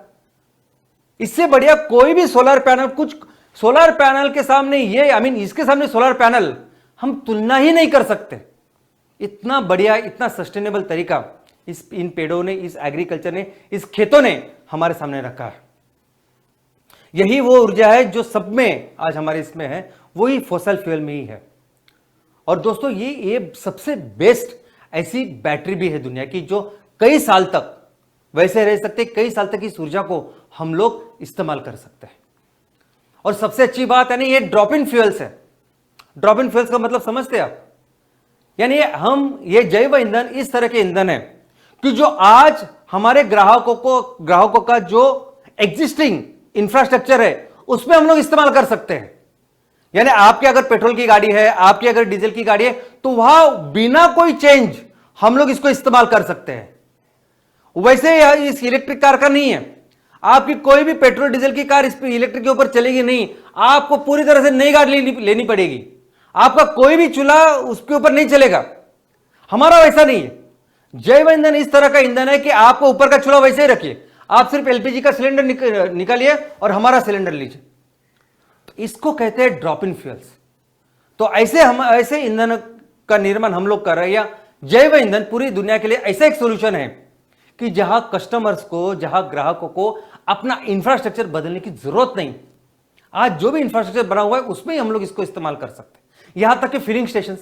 इससे बढ़िया कोई भी सोलर पैनल, कुछ सोलर पैनल के सामने ये, इसके सामने सोलर पैनल हम तुलना ही नहीं कर सकते। इतना बढ़िया, इतना सस्टेनेबल तरीका इन पेड़ों ने, इस एग्रीकल्चर ने, इस खेतों ने हमारे सामने रखा है। यही वो ऊर्जा है जो सब में आज हमारे इसमें है, वही फॉसिल फ्यूल में ही है। और दोस्तों ये सबसे बेस्ट ऐसी बैटरी भी है दुनिया की, जो कई साल तक वैसे रह सकते, कई साल तक इस ऊर्जा को हम लोग इस्तेमाल कर सकते हैं। और सबसे अच्छी बात है ना, ये ड्रॉप इन फ्यूल्स है। ड्रॉप इन फ्यूल्स का मतलब समझते हैं आप? यानी ये जैव ईंधन इस तरह के ईंधन है कि जो आज हमारे ग्राहकों का जो एग्जिस्टिंग इंफ्रास्ट्रक्चर है उसमें हम लोग इस्तेमाल कर सकते हैं। यानी आपकी अगर पेट्रोल की गाड़ी है, आपकी अगर डीजल की गाड़ी है, तो वहां बिना कोई चेंज हम लोग इसको इस्तेमाल कर सकते हैं। वैसे इस इलेक्ट्रिक कार का नहीं है। आपकी कोई भी पेट्रोल डीजल की कार इस पे इलेक्ट्रिक के ऊपर चलेगी नहीं, आपको पूरी तरह से नई गाड़ी लेनी पड़ेगी। आपका कोई भी चूल्हा उसके ऊपर नहीं चलेगा। हमारा वैसा नहीं है। जैव ईंधन इस तरह का ईंधन है कि आपको ऊपर का चूल्हा वैसे ही रखिए, आप सिर्फ एलपीजी का सिलेंडर निकालिए और हमारा सिलेंडर लीजिए। तो इसको कहते हैं ड्रॉप इन फ्यूल्स। तो ऐसे ईंधन का निर्माण हम लोग कर रहे हैं, या जैव ईंधन पूरी दुनिया के लिए ऐसा एक सोल्यूशन है कि जहां कस्टमर्स को, जहां ग्राहकों को अपना इंफ्रास्ट्रक्चर बदलने की जरूरत नहीं। आज जो भी इंफ्रास्ट्रक्चर बना हुआ है उसमें ही हम लोग इसको इस्तेमाल कर सकते हैं। यहां तक कि फिलिंग स्टेशन,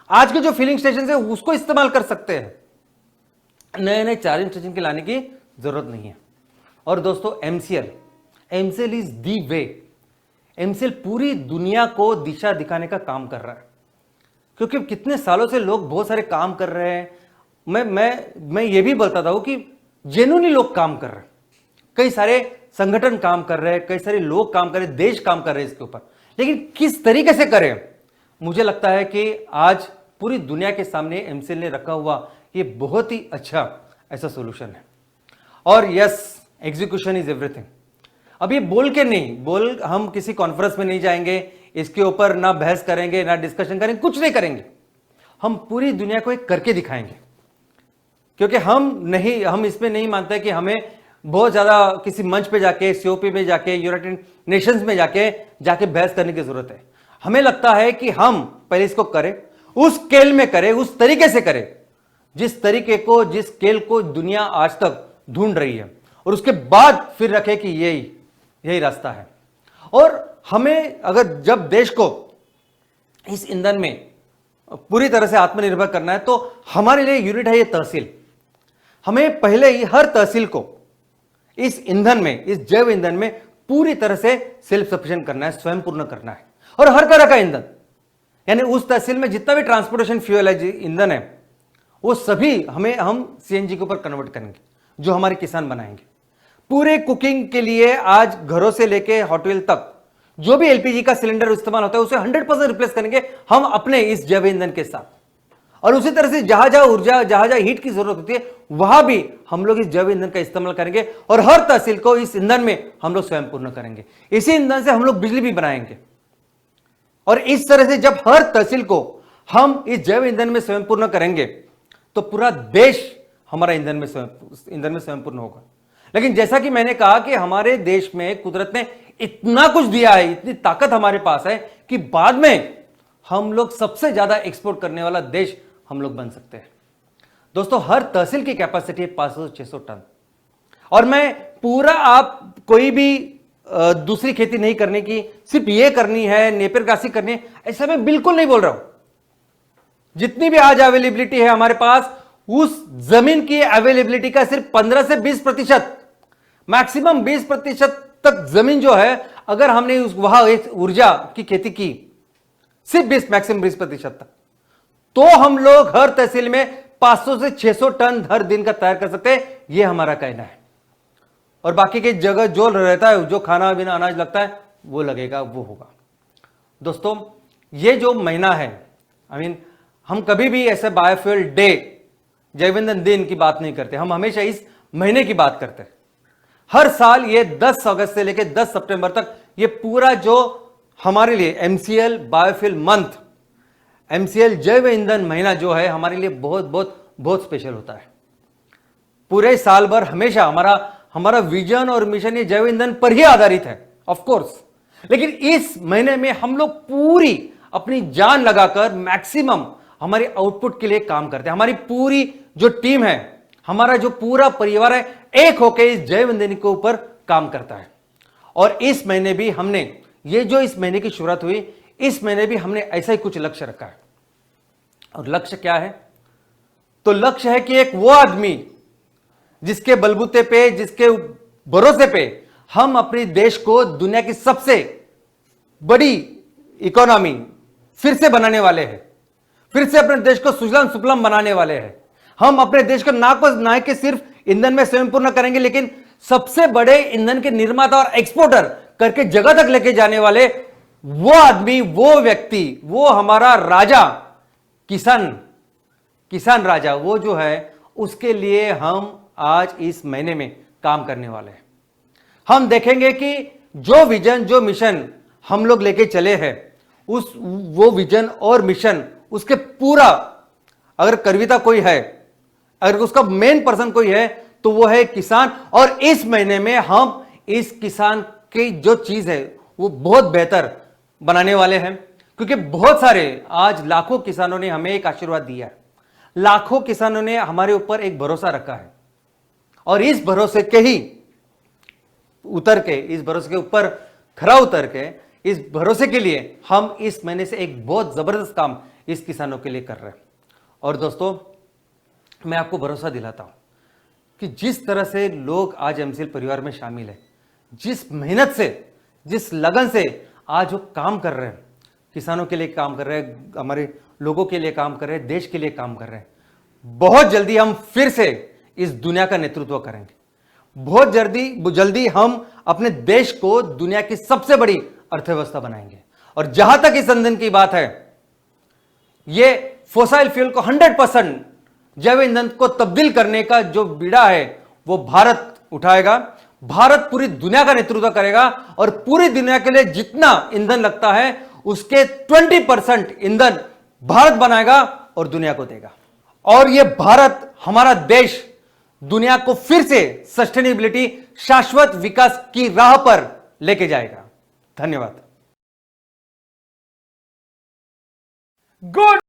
आज के जो फिलिंग स्टेशन है उसको इस्तेमाल कर सकते हैं। नए नए चार्जिंग स्टेशन के लाने की जरूरत नहीं है। और दोस्तों MCL is the way. MCL पूरी दुनिया को दिशा दिखाने का काम कर रहा है, क्योंकि कितने सालों से लोग बहुत सारे काम कर रहे हैं। मैं ये भी बोलता था कि जेन्युइनली लोग काम कर रहे हैं, कई सारे संगठन काम कर रहे हैं, कई सारे लोग काम कर रहे हैं, देश काम कर रहे हैं इसके ऊपर। लेकिन किस तरीके से करें, मुझे लगता है कि आज पूरी दुनिया के सामने एमसीएल ने रखा हुआ ये बहुत ही अच्छा ऐसा सोल्यूशन है। और यस, एग्जीक्यूशन इज एवरीथिंग। अब ये हम किसी कॉन्फ्रेंस में नहीं जाएंगे, इसके ऊपर ना बहस करेंगे, ना डिस्कशन करेंगे, कुछ नहीं करेंगे। हम पूरी दुनिया को एक करके दिखाएंगे। क्योंकि हम इसमें नहीं मानते कि हमें बहुत ज्यादा किसी मंच पे जाके, सीओपी में जाके, यूनाइटेड नेशंस में जाके बहस करने की जरूरत है। हमें लगता है कि हम पहले इसको करें, उस स्केल में करें, उस तरीके से करें जिस स्केल को दुनिया आज तक ढूंढ रही है, और उसके बाद फिर रखें कि यही रास्ता है। और हमें अगर जब देश को इस ईंधन में पूरी तरह से आत्मनिर्भर करना है, तो हमारे लिए यूनिट है ये तहसील। हमें पहले ही हर तहसील को इस ईंधन में, इस जैव ईंधन में पूरी तरह से सेल्फ सफिशिएंट करना है, स्वयं पूर्ण करना है। और हर तरह का ईंधन, यानी उस तहसील में जितना भी ट्रांसपोर्टेशन फ्यूल है, ईंधन है, वो सभी हम सीएनजी के ऊपर कन्वर्ट करेंगे, जो हमारे किसान बनाएंगे। पूरे कुकिंग के लिए आज घरों से लेके होटल तक जो भी एलपीजी का सिलेंडर इस्तेमाल होता है उसे 100% रिप्लेस करेंगे हम अपने इस जैव ईंधन के साथ। और उसी तरह से जहां जहां ऊर्जा, जहां जहां हीट की जरूरत होती है, वहां भी हम लोग इस जैव ईंधन का इस्तेमाल करेंगे और हर तहसील को इस ईंधन में हम लोग स्वयं पूर्ण करेंगे। इसी ईंधन से हम लोग बिजली भी बनाएंगे। और इस तरह से जब हर तहसील को हम इस जैव ईंधन में स्वयं पूर्ण करेंगे तो पूरा देश हमारा ईंधन में स्वयं पूर्ण होगा। लेकिन जैसा कि मैंने कहा कि हमारे देश में कुदरत ने इतना कुछ दिया है, इतनी ताकत हमारे पास है कि बाद में हम लोग सबसे ज्यादा एक्सपोर्ट करने वाला देश हम लोग बन सकते हैं। दोस्तों, हर तहसील की कैपेसिटी है 500 से 600 टन। और मैं पूरा, आप कोई भी दूसरी खेती नहीं करने की, सिर्फ ये करनी है, नेपियर ग्रास करनी है, ऐसा मैं बिल्कुल नहीं बोल रहा हूं। जितनी भी आज अवेलेबिलिटी है हमारे पास, उस जमीन की अवेलेबिलिटी का सिर्फ 15 से 20%, मैक्सिमम 20% तक जमीन जो है, अगर हमने वहां ऊर्जा की खेती की, सिर्फ 20, मैक्सिमम 20% तक, तो हम लोग हर तहसील में 500 से 600 टन हर दिन का तैयार कर सकते हैं। यह हमारा कहना है। और बाकी की जगह जो रहता है, जो खाना बिना अनाज लगता है, वो लगेगा, वो होगा। दोस्तों, ये जो महीना है, हम कभी भी ऐसे बायोफ्यूल डे, जैव ईंधन दिन की बात नहीं करते, हम हमेशा इस महीने की बात करते हैं। हर साल ये 10 अगस्त से लेकर 10 सितंबर तक ये पूरा जो हमारे लिए MCL बायोफ्यूल मंथ, MCL जैव ईंधन महीना जो है, हमारे लिए बहुत बहुत बहुत स्पेशल होता है। पूरे साल भर हमेशा हमारा विजन और मिशन ये जैव ईंधन पर ही आधारित है, ऑफ कोर्स। लेकिन इस महीने में हम लोग पूरी अपनी जान लगाकर मैक्सिमम हमारे आउटपुट के लिए काम करते हैं। हमारी पूरी जो टीम है, हमारा जो पूरा परिवार है, एक होकर इस जैव ईंधन के ऊपर काम करता है। और इस महीने भी हमने, ये जो इस महीने की शुरुआत हुई, इस महीने भी हमने ऐसा ही कुछ लक्ष्य रखा है। और लक्ष्य क्या है? तो लक्ष्य है कि एक वो आदमी जिसके बलबूते पे, जिसके भरोसे पे हम अपने देश को दुनिया की सबसे बड़ी इकोनॉमी फिर से बनाने वाले हैं, फिर से अपने देश को सुजलाम सुफलाम बनाने वाले हैं। हम अपने देश को ना के सिर्फ ईंधन में स्वयं पूर्ण करेंगे, लेकिन सबसे बड़े ईंधन के निर्माता और एक्सपोर्टर करके जगह तक लेके जाने वाले वो आदमी, वो व्यक्ति, वो हमारा राजा, किसान राजा, वो जो है, उसके लिए हम आज इस महीने में काम करने वाले हैं। हम देखेंगे कि जो विजन, जो मिशन हम लोग लेके चले हैं, वो विजन और मिशन, उसके पूरा अगर कर्विता कोई है, अगर उसका मेन पर्सन कोई है, तो वो है किसान। और इस महीने में हम इस किसान की जो चीज है वो बहुत बेहतर बनाने वाले हैं। क्योंकि बहुत सारे, आज लाखों किसानों ने हमें एक आशीर्वाद दिया है, लाखों किसानों ने हमारे ऊपर एक भरोसा रखा है। और इस भरोसे के ही उतर के, इस भरोसे के ऊपर खरा उतर के, इस भरोसे के लिए हम इस महीने से एक बहुत जबरदस्त काम इस किसानों के लिए कर रहे हैं। और दोस्तों, मैं आपको भरोसा दिलाता हूं कि जिस तरह से लोग आज MCL परिवार में शामिल है, जिस मेहनत से, जिस लगन से आज वो काम कर रहे हैं, किसानों के लिए काम कर रहे हैं, हमारे लोगों के लिए काम कर रहे हैं, देश के लिए काम कर रहे हैं, बहुत जल्दी हम फिर से इस दुनिया का नेतृत्व करेंगे। बहुत जल्दी हम अपने देश को दुनिया की सबसे बड़ी अर्थव्यवस्था बनाएंगे। और जहां तक इस ईंधन की बात है, ये फोसाइल फ्यूल को 100% जैव ईंधन को तब्दील करने का जो बीड़ा है, वो भारत उठाएगा। भारत पूरी दुनिया का नेतृत्व करेगा और पूरी दुनिया के लिए जितना ईंधन लगता है, उसके 20% ईंधन भारत बनाएगा और दुनिया को देगा। और ये भारत, हमारा देश, दुनिया को फिर से सस्टेनेबिलिटी, शाश्वत विकास की राह पर लेके जाएगा। धन्यवाद। गुड